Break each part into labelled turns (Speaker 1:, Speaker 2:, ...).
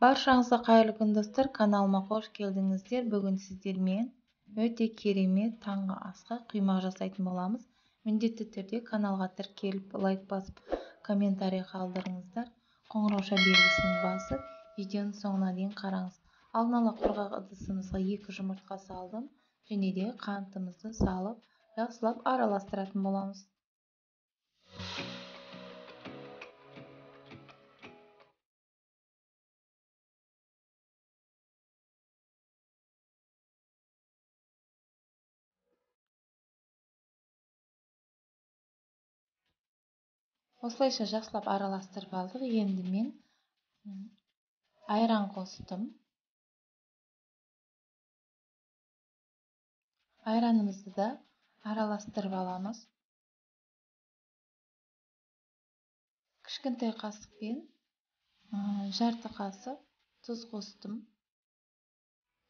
Speaker 1: Barşаңызға қайырлы күн достар, каналыма қош келдіңіздер. Бүгін сіздермен өте керемет таңғы асқа құймақ жасайтын боламыз. Міндетті түрде каналға тіркеліп, лайк басып, комментарий қалдырыңыздар. Қоңырауша белгісін басып, видеоның соңына дейін қараңыз. Алдын ала құрғақ ыдысымызға 2 жұмыртқа салдым және де қантымызды салып, жақсылап араластыратын боламыз. Осылайша жақсылап араластырып алдық. Енді мен айран қостым. Айранымызды да араластырып аламыз. Кішкентай қасықпен жарты қасық тұз қостым.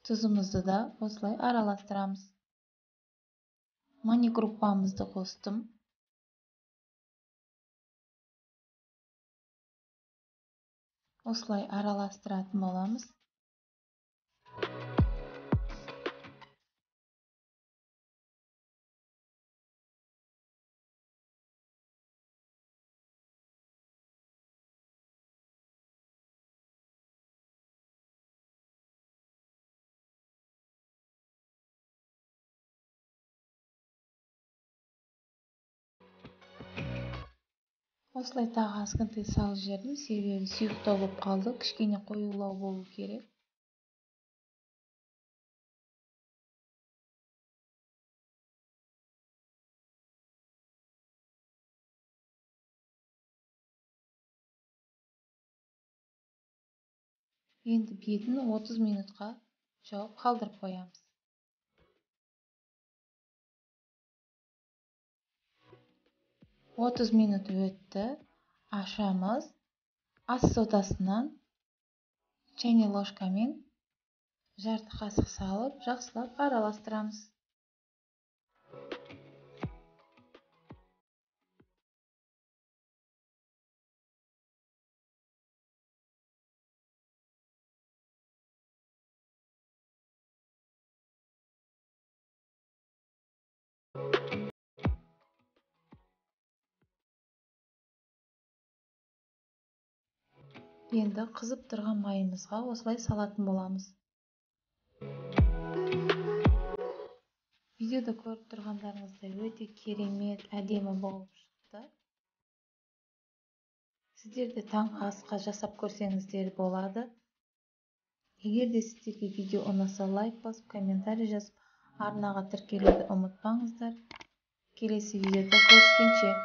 Speaker 1: Тұзымызды да осылай араластырамыз. Мани-группамызды қостым. Осылай араластыратын боламыз. Осылай тағы азғантай салып жібердім, себебі сұйықтау болып қалды, кішкене қоюлау болу керек. Енді бетін 30 минутқа жауып қалдырып қоямыз. Отыз минут өтті. Ашамыз. Ас содасынан чайный ложкамен жарты қасық салып, жақсылап араластырамыз. Енді қызып тұрған майымызға осылай салатын боламыз. Видеода көріп тұрғандарыңыздай өте керемет, әдемі болып шықты. Сіздер де таңғы асқа жасап көрсеңіздер болады. Егер де сіздерге видео ұнаса, лайк басып, комментарий жазып, арнаға тіркелуді ұмытпаңыздар. Келесі видеода көріскенше.